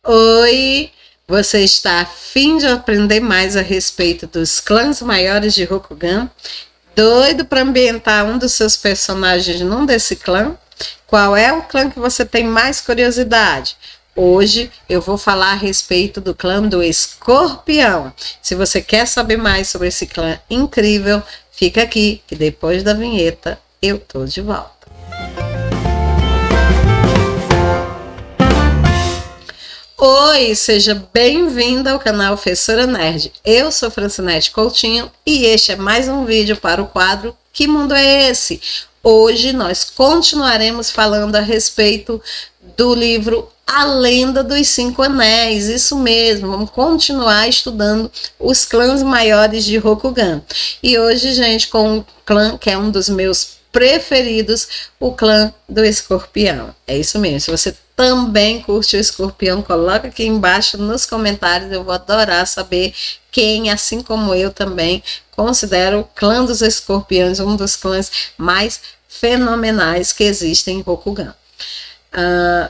Oi, você está a fim de aprender mais a respeito dos clãs maiores de Rokugan? Doido para ambientar um dos seus personagens num desse clã? Qual é o clã que você tem mais curiosidade? Hoje eu vou falar a respeito do clã do Escorpião. Se você quer saber mais sobre esse clã incrível, fica aqui que depois da vinheta eu tô de volta. Oi, seja bem-vinda ao canal Fessora Nerd. Eu sou Francinete Coutinho e este é mais um vídeo para o quadro Que Mundo é Esse? Hoje nós continuaremos falando a respeito do livro A Lenda dos Cinco Anéis. Isso mesmo, vamos continuar estudando os clãs maiores de Rokugan. E hoje, gente, com um clã que é um dos meus preferidos, o clã do Escorpião. É isso mesmo, se você também curte o Escorpião, coloca aqui embaixo nos comentários, eu vou adorar saber quem, assim como eu também, considera o clã dos Escorpiões um dos clãs mais fenomenais que existem em Rokugan.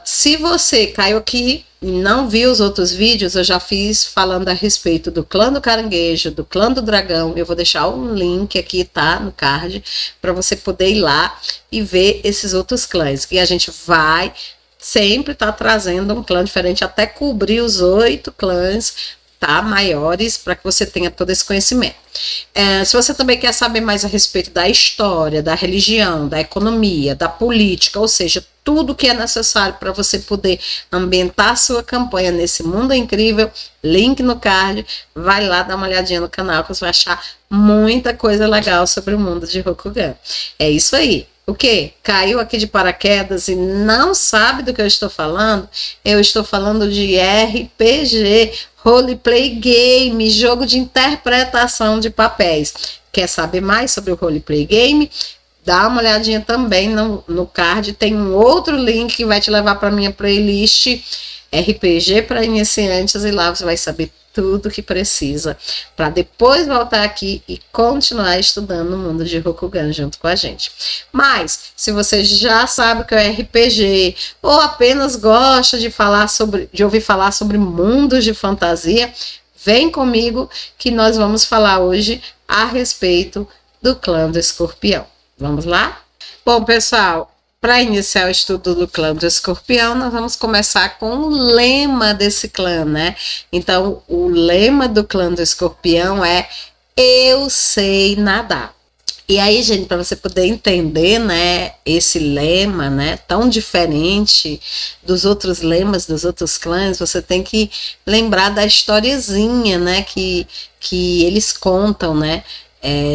Se você caiu aqui e não viu os outros vídeos, eu já fiz falando a respeito do clã do caranguejo, do clã do dragão. Eu vou deixar um link aqui, tá, no card, para você poder ir lá e ver esses outros clãs. E a gente vai sempre estar trazendo um clã diferente, até cobrir os 8 clãs, tá, maiores, para que você tenha todo esse conhecimento. Se você também quer saber mais a respeito da história, da religião, da economia, da política, ou seja, tudo que é necessário para você poder ambientar sua campanha nesse mundo incrível, link no card, vai lá dar uma olhadinha no canal que você vai achar muita coisa legal sobre o mundo de Rokugan. É isso aí. O que? Caiu aqui de paraquedas e não sabe do que eu estou falando? Eu estou falando de RPG, Roleplay Game, jogo de interpretação de papéis. Quer saber mais sobre o Roleplay Game? Dá uma olhadinha também no card, tem um outro link que vai te levar para minha playlist RPG para iniciantes e lá você vai saber tudo que precisa para depois voltar aqui e continuar estudando o mundo de Rokugan junto com a gente. Mas, se você já sabe o que é RPG ou apenas gosta de ouvir falar sobre mundos de fantasia, vem comigo que nós vamos falar hoje a respeito do clã do Escorpião. Vamos lá? Bom, pessoal, para iniciar o estudo do clã do Escorpião, nós vamos começar com o lema desse clã, né? Então, o lema do clã do Escorpião é Eu sei nadar. E aí, gente, para você poder entender, né, esse lema, né, tão diferente dos outros lemas dos outros clãs, você tem que lembrar da historiezinha, né, que eles contam, né,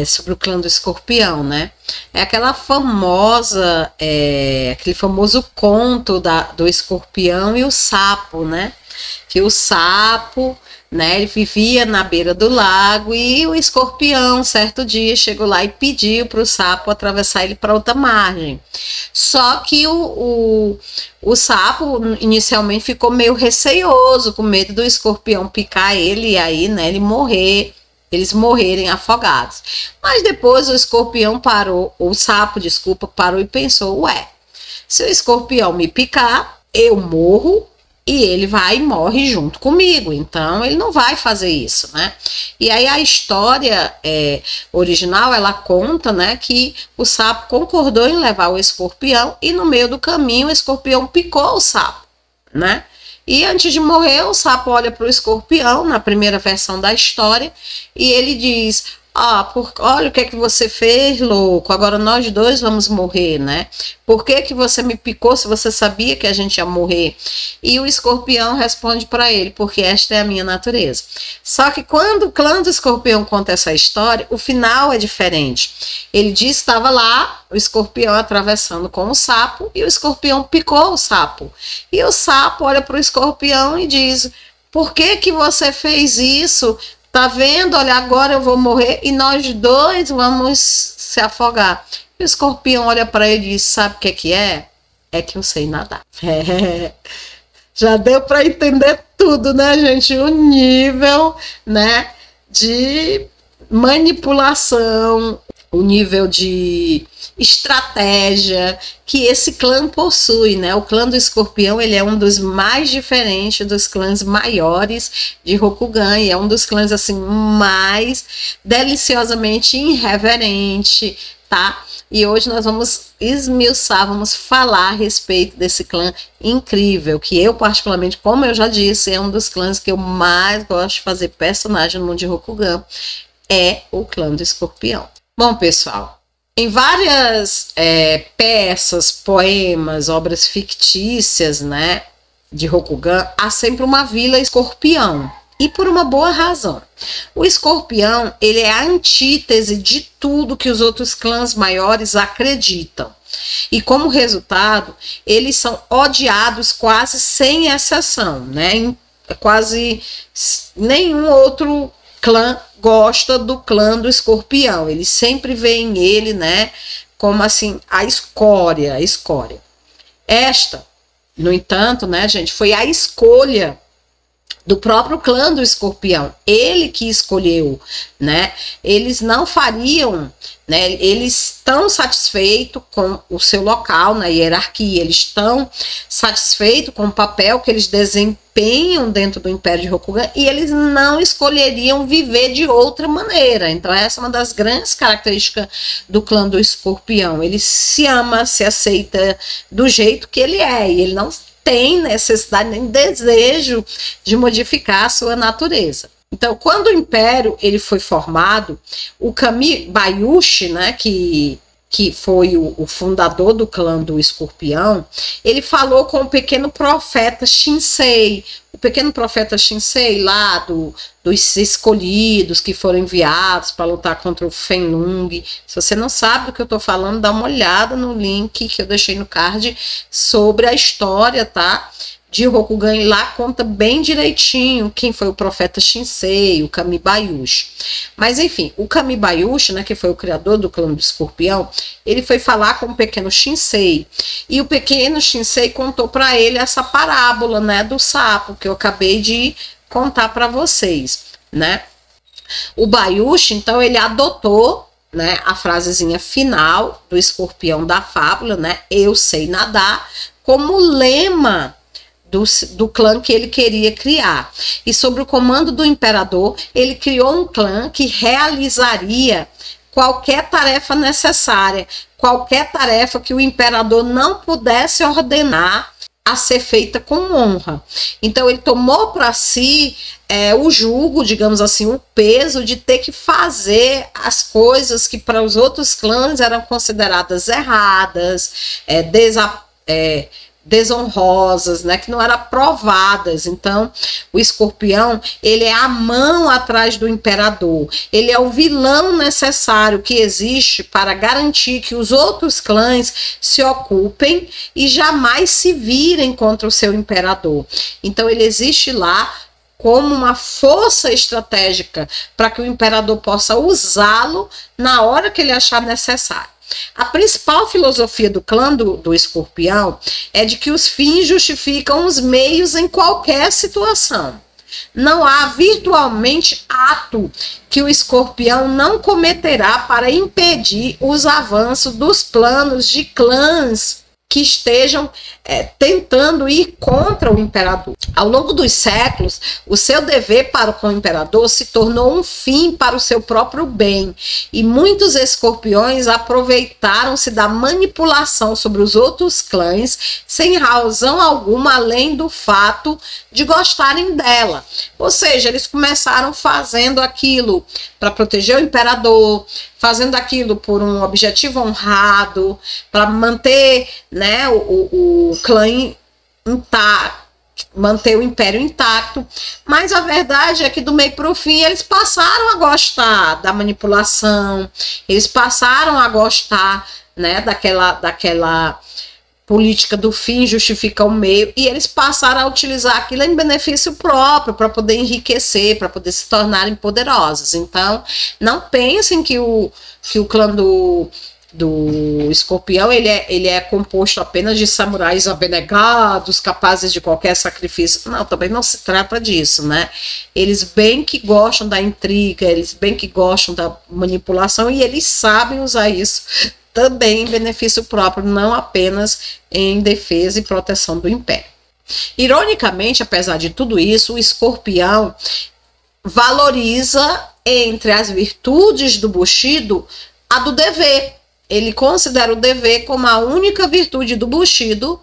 sobre o clã do Escorpião, né? É aquela famosa, aquele famoso conto do escorpião e o sapo, né? Que o sapo, né, ele vivia na beira do lago e o escorpião, certo dia, chegou lá e pediu para o sapo atravessar ele para outra margem. Só que o sapo inicialmente ficou meio receoso, com medo do escorpião picar ele e aí, né, eles morrerem afogados. Mas depois o sapo parou e pensou, ué, se o escorpião me picar, eu morro e ele vai e morre junto comigo, então ele não vai fazer isso, né? E aí a história original, ela conta, né, que o sapo concordou em levar o escorpião e no meio do caminho o escorpião picou o sapo, né? E antes de morrer, o sapo olha para o escorpião, na primeira versão da história, e ele diz, olha o que é que você fez, louco, agora nós dois vamos morrer, né? Por que você me picou se você sabia que a gente ia morrer? E o escorpião responde para ele, porque esta é a minha natureza. Só que quando o clã do Escorpião conta essa história, o final é diferente. Ele diz que estava lá, o escorpião atravessando com o sapo, e o escorpião picou o sapo. E o sapo olha para o escorpião e diz, por que você fez isso? Tá vendo? Olha, agora eu vou morrer e nós dois vamos se afogar. E o escorpião olha para ele e diz, sabe o que é? É que eu sei nadar. Já deu para entender tudo, né, gente? O nível, né, de manipulação o nível de estratégia que esse clã possui, né? O clã do Escorpião, ele é um dos mais diferentes dos clãs maiores de Rokugan, e é um dos clãs, assim, mais deliciosamente irreverente, tá? E hoje nós vamos esmiuçar, vamos falar a respeito desse clã incrível, que eu particularmente, como eu já disse, é um dos clãs que eu mais gosto de fazer personagem no mundo de Rokugan, é o clã do Escorpião. Bom, pessoal, em várias peças, poemas, obras fictícias, né, de Rokugan, há sempre uma vila escorpião, e por uma boa razão. O escorpião, ele é a antítese de tudo que os outros clãs maiores acreditam. E como resultado, eles são odiados quase sem exceção, né? Quase nenhum outro clã gosta do clã do Escorpião. Eles sempre veem ele, né, como assim, a escória, a escória. Esta, no entanto, né, gente, foi a escolha do próprio clã do Escorpião, ele que escolheu, né? Eles não fariam, né? Eles estão satisfeitos com o seu local na hierarquia, eles estão satisfeitos com o papel que eles desempenham dentro do Império de Rokugan, e eles não escolheriam viver de outra maneira. Então essa é uma das grandes características do clã do Escorpião. Ele se ama, se aceita do jeito que ele é, e ele não tem necessidade nem desejo de modificar a sua natureza. Então, quando o Império ele foi formado, o Kami Bayushi, né, que foi o fundador do clã do Escorpião, ele falou com o pequeno profeta Shinsei. O pequeno profeta Shinsei, lá dos escolhidos que foram enviados para lutar contra o Fenlong. Se você não sabe do que eu estou falando, dá uma olhada no link que eu deixei no card sobre a história, tá? De Rokugan, e lá conta bem direitinho quem foi o profeta Shinsei, o Kami Bayushi. Mas enfim, o Kami Bayushi, né, que foi o criador do clã do Escorpião, ele foi falar com o pequeno Shinsei, e o pequeno Shinsei contou para ele essa parábola, né, do sapo que eu acabei de contar para vocês, né? O Bayushi, então, ele adotou, né, a frasezinha final do Escorpião da fábula, né, eu sei nadar, como lema do clã que ele queria criar. E sob o comando do imperador, ele criou um clã que realizaria qualquer tarefa necessária, qualquer tarefa que o imperador não pudesse ordenar a ser feita com honra. Então ele tomou para si o jugo, digamos assim, o peso de ter que fazer as coisas que para os outros clãs eram consideradas erradas, desonrosas, né, que não eram aprovadas. Então o Escorpião, ele é a mão atrás do imperador, ele é o vilão necessário que existe para garantir que os outros clãs se ocupem e jamais se virem contra o seu imperador. Então ele existe lá como uma força estratégica para que o imperador possa usá-lo na hora que ele achar necessário. A principal filosofia do clã do Escorpião é de que os fins justificam os meios em qualquer situação. Não há virtualmente ato que o Escorpião não cometerá para impedir os avanços dos planos de clãs que estejam tentando ir contra o imperador. Ao longo dos séculos, o seu dever para com o imperador se tornou um fim para o seu próprio bem, e muitos escorpiões aproveitaram-se da manipulação sobre os outros clãs sem razão alguma, além do fato de gostarem dela. Ou seja, eles começaram fazendo aquilo para proteger o imperador, fazendo aquilo por um objetivo honrado, para manter, né, o clã intacto, manter o império intacto. Mas a verdade é que do meio para o fim eles passaram a gostar da manipulação, eles passaram a gostar, né, daquela política do fim justifica o meio, e eles passaram a utilizar aquilo em benefício próprio, para poder enriquecer, para poder se tornarem poderosos. Então, não pensem que o clã do do escorpião, ele é composto apenas de samurais abnegados, capazes de qualquer sacrifício. Não, também não se trata disso, né? Eles bem que gostam da intriga, eles bem que gostam da manipulação e eles sabem usar isso também em benefício próprio, não apenas em defesa e proteção do império. Ironicamente, apesar de tudo isso, o escorpião valoriza entre as virtudes do Bushido a do dever. Ele considera o dever como a única virtude do Bushido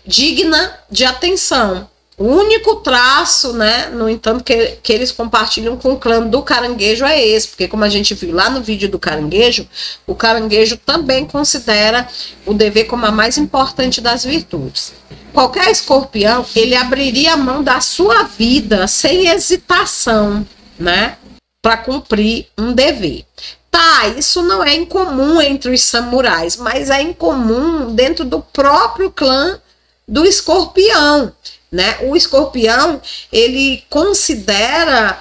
digna de atenção. O único traço, né, no entanto, que eles compartilham com o clã do caranguejo é esse, porque como a gente viu lá no vídeo do caranguejo, o caranguejo também considera o dever como a mais importante das virtudes. Qualquer escorpião, ele abriria a mão da sua vida sem hesitação, né, para cumprir um dever. Tá, isso não é incomum entre os samurais, mas é incomum dentro do próprio clã do escorpião, né? O escorpião, ele considera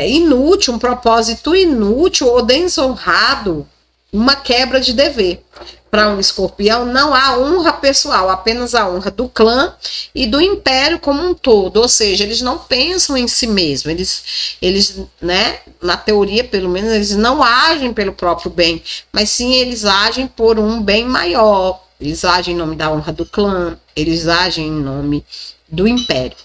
inútil, um propósito inútil ou desonrado, uma quebra de dever. Para um escorpião não há honra pessoal, apenas a honra do clã e do império como um todo. Ou seja, eles não pensam em si mesmos, eles, né, na teoria pelo menos, eles não agem pelo próprio bem, mas sim eles agem por um bem maior. Eles agem em nome da honra do clã, eles agem em nome do império.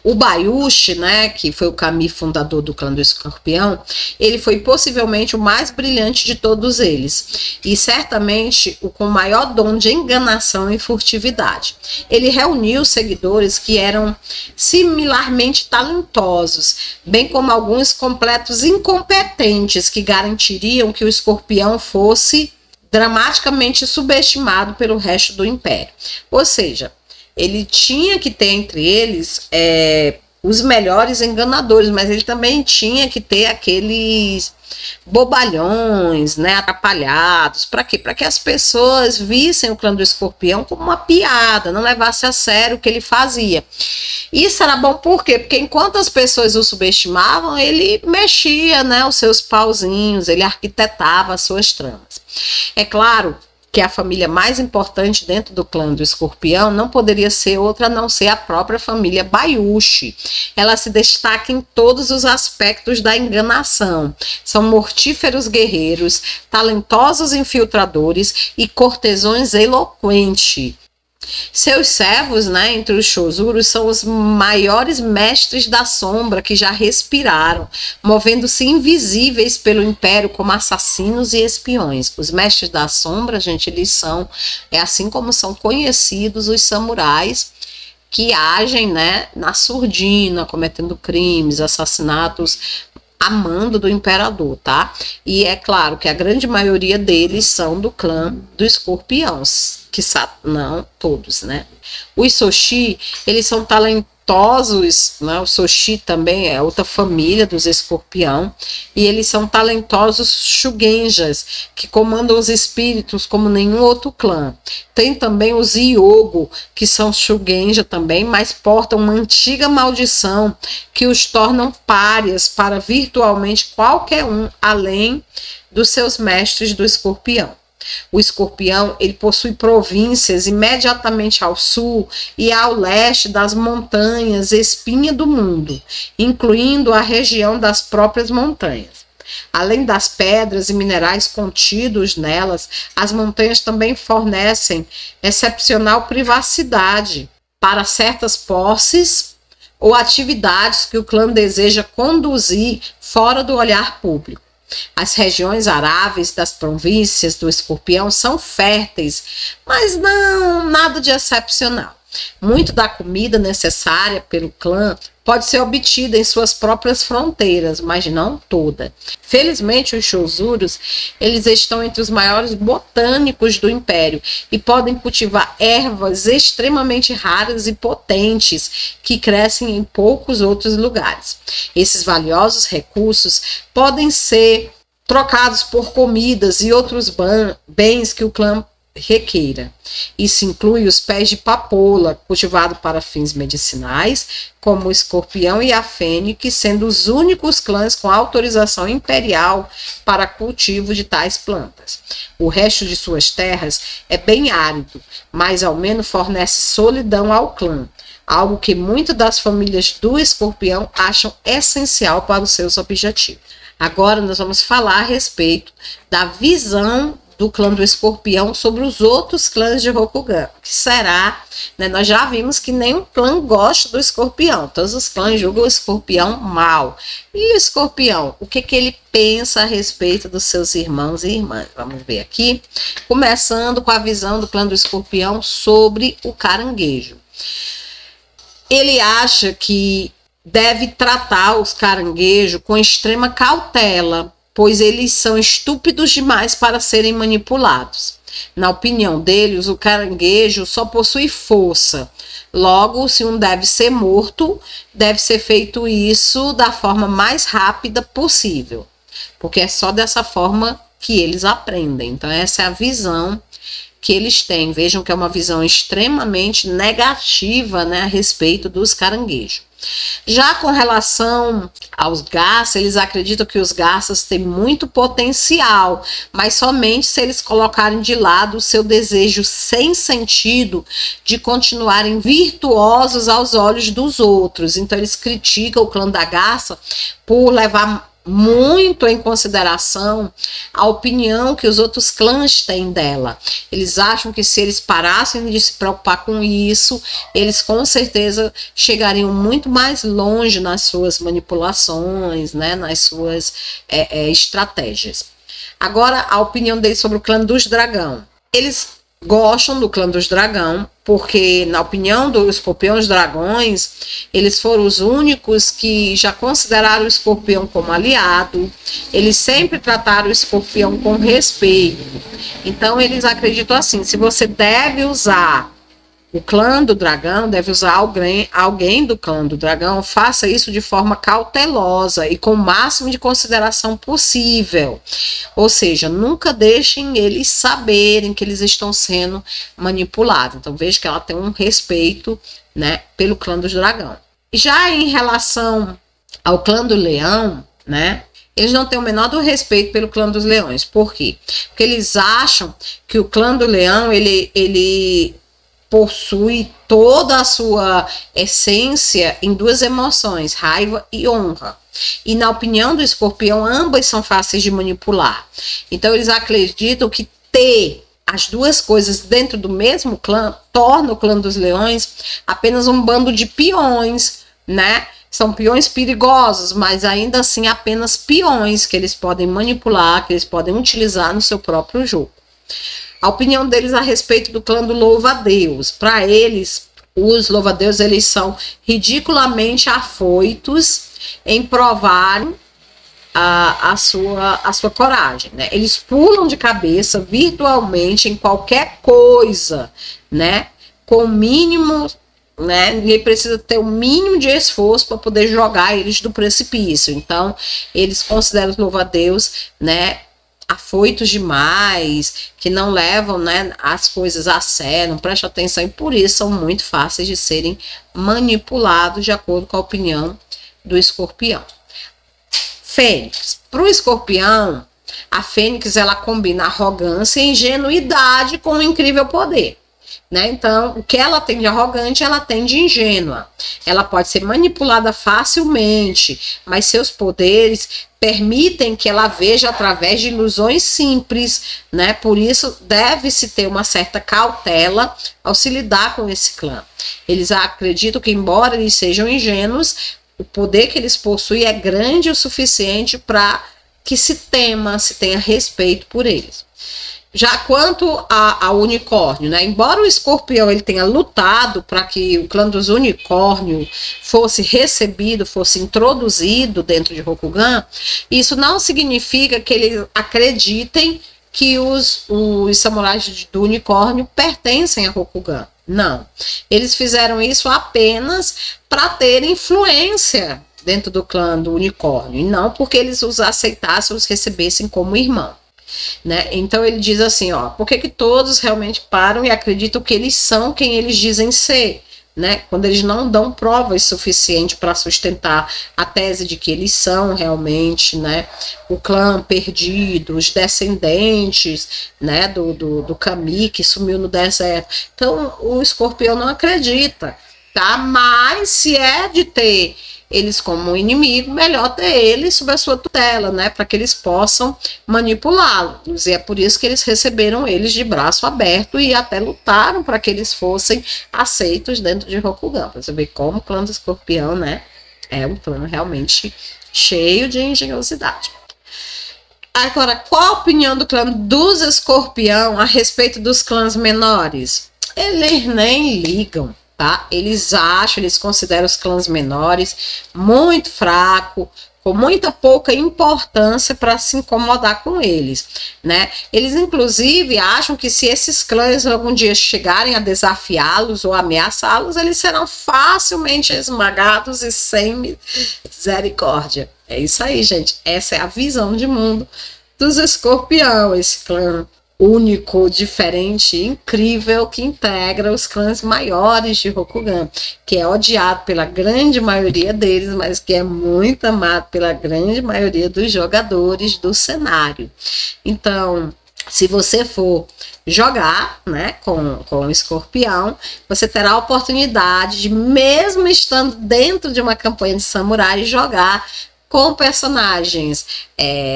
O Bayushi, né, que foi o kami fundador do clã do escorpião, ele foi possivelmente o mais brilhante de todos eles e certamente o com maior dom de enganação e furtividade. Ele reuniu seguidores que eram similarmente talentosos, bem como alguns completos incompetentes que garantiriam que o escorpião fosse dramaticamente subestimado pelo resto do império. Ou seja, ele tinha que ter entre eles os melhores enganadores, mas ele também tinha que ter aqueles bobalhões, né, atrapalhados. Para quê? Para que as pessoas vissem o clã do escorpião como uma piada, não levasse a sério o que ele fazia. Isso era bom por quê? Porque enquanto as pessoas o subestimavam, ele mexia, né, os seus pauzinhos, ele arquitetava as suas tramas. É claro que a família mais importante dentro do clã do escorpião não poderia ser outra a não ser a própria família Bayushi. Ela se destaca em todos os aspectos da enganação. São mortíferos guerreiros, talentosos infiltradores e cortesões eloquentes. Seus servos, né, entre os Chozuros, são os maiores mestres da sombra que já respiraram, movendo-se invisíveis pelo império como assassinos e espiões. Os mestres da sombra, gente, eles são, assim como são conhecidos os samurais que agem, né, na surdina, cometendo crimes, assassinatos a mando do imperador, tá? E é claro que a grande maioria deles são do clã do escorpião, que não todos, né? Os Soshi, eles são talentosos, né? O Soshi também é outra família dos escorpião, e eles são talentosos Shugenjas, que comandam os espíritos como nenhum outro clã. Tem também os Yogo, que são Shugenja também, mas portam uma antiga maldição que os tornam párias para virtualmente qualquer um, além dos seus mestres do escorpião. O escorpião, ele possui províncias imediatamente ao sul e ao leste das montanhas espinha do mundo, incluindo a região das próprias montanhas. Além das pedras e minerais contidos nelas, as montanhas também fornecem excepcional privacidade para certas posses ou atividades que o clã deseja conduzir fora do olhar público. As regiões aráveis das províncias do escorpião são férteis, mas não nada de excepcional. Muito da comida necessária pelo clã pode ser obtida em suas próprias fronteiras, mas não toda. Felizmente, os Chozuros, eles estão entre os maiores botânicos do império e podem cultivar ervas extremamente raras e potentes que crescem em poucos outros lugares. Esses valiosos recursos podem ser trocados por comidas e outros bens que o clã requeira. Isso inclui os pés de papoula, cultivado para fins medicinais, como o escorpião e a fênix, sendo os únicos clãs com autorização imperial para cultivo de tais plantas. O resto de suas terras é bem árido, mas ao menos fornece solidão ao clã, algo que muitas das famílias do escorpião acham essencial para os seus objetivos. Agora nós vamos falar a respeito da visão do clã do escorpião sobre os outros clãs de Rokugan, que será, né, nós já vimos que nenhum clã gosta do escorpião, todos os clãs julgam o escorpião mal. E o escorpião, o que ele pensa a respeito dos seus irmãos e irmãs? Vamos ver aqui, começando com a visão do clã do escorpião sobre o caranguejo. Ele acha que deve tratar os caranguejos com extrema cautela, pois eles são estúpidos demais para serem manipulados. Na opinião deles, o caranguejo só possui força. Logo, se um deve ser morto, deve ser feito isso da forma mais rápida possível, porque é só dessa forma que eles aprendem. Então, essa é a visão que eles têm. Vejam que é uma visão extremamente negativa, né, a respeito dos caranguejos. Já com relação aos garças, eles acreditam que os garças têm muito potencial, mas somente se eles colocarem de lado o seu desejo sem sentido de continuarem virtuosos aos olhos dos outros. Então eles criticam o clã da garça por levar muito em consideração a opinião que os outros clãs têm dela. Eles acham que se eles parassem de se preocupar com isso, eles com certeza chegariam muito mais longe nas suas manipulações, né, nas suas estratégias. Agora, a opinião deles sobre o clã dos dragão. Eles gostam do clã dos dragão, porque na opinião dos escorpiões dragões, eles foram os únicos que já consideraram o escorpião como aliado, eles sempre trataram o escorpião com respeito. Então eles acreditam assim, se você deve usar o clã do dragão, deve usar alguém do clã do dragão, faça isso de forma cautelosa e com o máximo de consideração possível. Ou seja, nunca deixem eles saberem que eles estão sendo manipulados. Então veja que ela tem um respeito, né, pelo clã do dragão. Já em relação ao clã do leão, né, eles não têm o menor do respeito pelo clã dos leões. Por quê? Porque eles acham que o clã do leão, ele possui toda a sua essência em duas emoções, raiva e honra. E na opinião do escorpião, ambas são fáceis de manipular. Então eles acreditam que ter as duas coisas dentro do mesmo clã torna o clã dos leões apenas um bando de peões, né? São peões perigosos, mas ainda assim apenas peões que eles podem manipular, que eles podem utilizar no seu próprio jogo. A opinião deles a respeito do clã do louva-a-Deus. Para eles, os louva-a-Deus, eles são ridiculamente afoitos em provarem a sua coragem, né? Eles pulam de cabeça virtualmente em qualquer coisa, né? Com o mínimo, né? Ninguém precisa ter o mínimo de esforço para poder jogar eles do precipício. Então, eles consideram os louva-a-Deus, né, afoitos demais, que não levam, né, as coisas a sério, não prestam atenção, e por isso são muito fáceis de serem manipulados de acordo com a opinião do escorpião. Fênix. Para o escorpião, a fênix ela combina arrogância e ingenuidade com um incrível poder, né? Então, o que ela tem de arrogante, ela tem de ingênua. Ela pode ser manipulada facilmente, mas seus poderes permitem que ela veja através de ilusões simples, né? Por isso, deve-se ter uma certa cautela ao se lidar com esse clã. Eles acreditam que, embora eles sejam ingênuos, o poder que eles possuem é grande o suficiente para que se tenha respeito por eles. Já quanto ao unicórnio, né? Embora o escorpião ele tenha lutado para que o clã dos unicórnios fosse recebido, fosse introduzido dentro de Rokugan, isso não significa que eles acreditem que os samurais do unicórnio pertencem a Rokugan. Não. Eles fizeram isso apenas para ter influência dentro do clã do unicórnio, e não porque eles os aceitassem ou os recebessem como irmão. né? Então ele diz assim, ó, por que que todos realmente param e acreditam que eles são quem eles dizem ser, né? Quando eles não dão provas suficientes para sustentar a tese de que eles são realmente, né, o clã perdido, os descendentes, né, do Kami que sumiu no deserto. Então o Escorpião não acredita, tá? Mas se é de ter eles como inimigo, melhor ter eles sob a sua tutela, né, para que eles possam manipulá-los. E é por isso que eles receberam eles de braço aberto e até lutaram para que eles fossem aceitos dentro de Rokugan. Para você ver como o clã do Escorpião, né, é um clã realmente cheio de engenhosidade. Agora, qual a opinião do clã dos Escorpião a respeito dos clãs menores? Eles nem ligam. Tá? Eles acham, eles consideram os clãs menores muito fracos, com muita pouca importância para se incomodar com eles, né? Eles inclusive acham que se esses clãs algum dia chegarem a desafiá-los ou ameaçá-los, eles serão facilmente esmagados e sem misericórdia. É isso aí, gente. Essa é a visão de mundo dos Escorpião, esse clã único, diferente, incrível, que integra os clãs maiores de Rokugan, que é odiado pela grande maioria deles, mas que é muito amado pela grande maioria dos jogadores do cenário. Então, se você for jogar, né, com o Escorpião, você terá a oportunidade de, mesmo estando dentro de uma campanha de samurai, jogar com personagens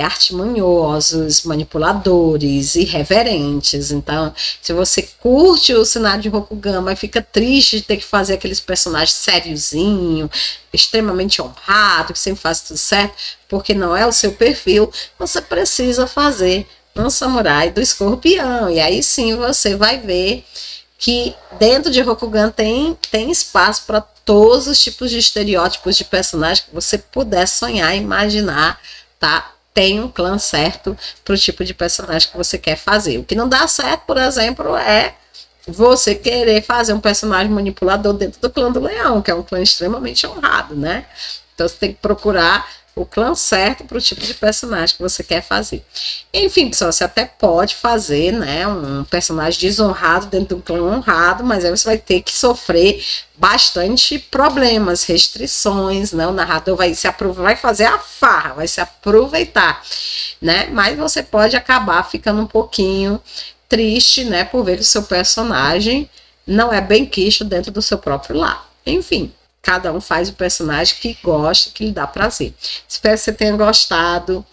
artimanhosos, manipuladores, irreverentes. Então, se você curte o cenário de Rokugan, mas fica triste de ter que fazer aqueles personagens sériozinho, extremamente honrado, que sempre faz tudo certo, porque não é o seu perfil, você precisa fazer um samurai do Escorpião. E aí sim você vai ver que dentro de Rokugan tem espaço para todos os tipos de estereótipos de personagem que você puder sonhar, imaginar, tá? Tem um clã certo para o tipo de personagem que você quer fazer. O que não dá certo, por exemplo, é você querer fazer um personagem manipulador dentro do clã do Leão, que é um clã extremamente honrado, né? Então você tem que procurar o clã certo para o tipo de personagem que você quer fazer. Enfim, pessoal, você até pode fazer, né, um personagem desonrado dentro do clã honrado, mas aí você vai ter que sofrer bastante problemas, restrições, né? O narrador vai fazer a farra, vai se aproveitar, né? Mas você pode acabar ficando um pouquinho triste, né, por ver que o seu personagem não é bem quisto dentro do seu próprio lar. Enfim, cada um faz o personagem que gosta, que lhe dá prazer. Espero que você tenha gostado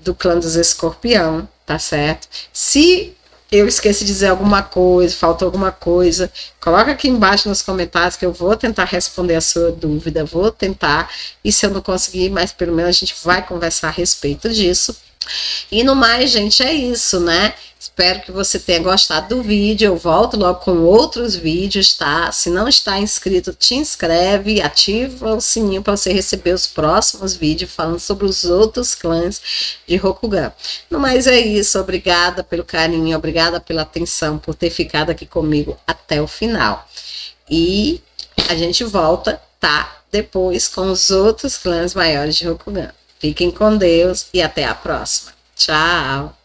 do clã dos Escorpião, tá certo? Se eu esqueci de dizer alguma coisa, faltou alguma coisa, coloca aqui embaixo nos comentários que eu vou tentar responder a sua dúvida, vou tentar, e se eu não conseguir, mas pelo menos a gente vai conversar a respeito disso. E no mais, gente, é isso, né? Espero que você tenha gostado do vídeo. Eu volto logo com outros vídeos, tá? Se não está inscrito, te inscreve, ativa o sininho para você receber os próximos vídeos falando sobre os outros clãs de Rokugan. No mais, é isso. Obrigada pelo carinho, obrigada pela atenção, por ter ficado aqui comigo até o final. E a gente volta, tá? Depois com os outros clãs maiores de Rokugan. Fiquem com Deus e até a próxima. Tchau!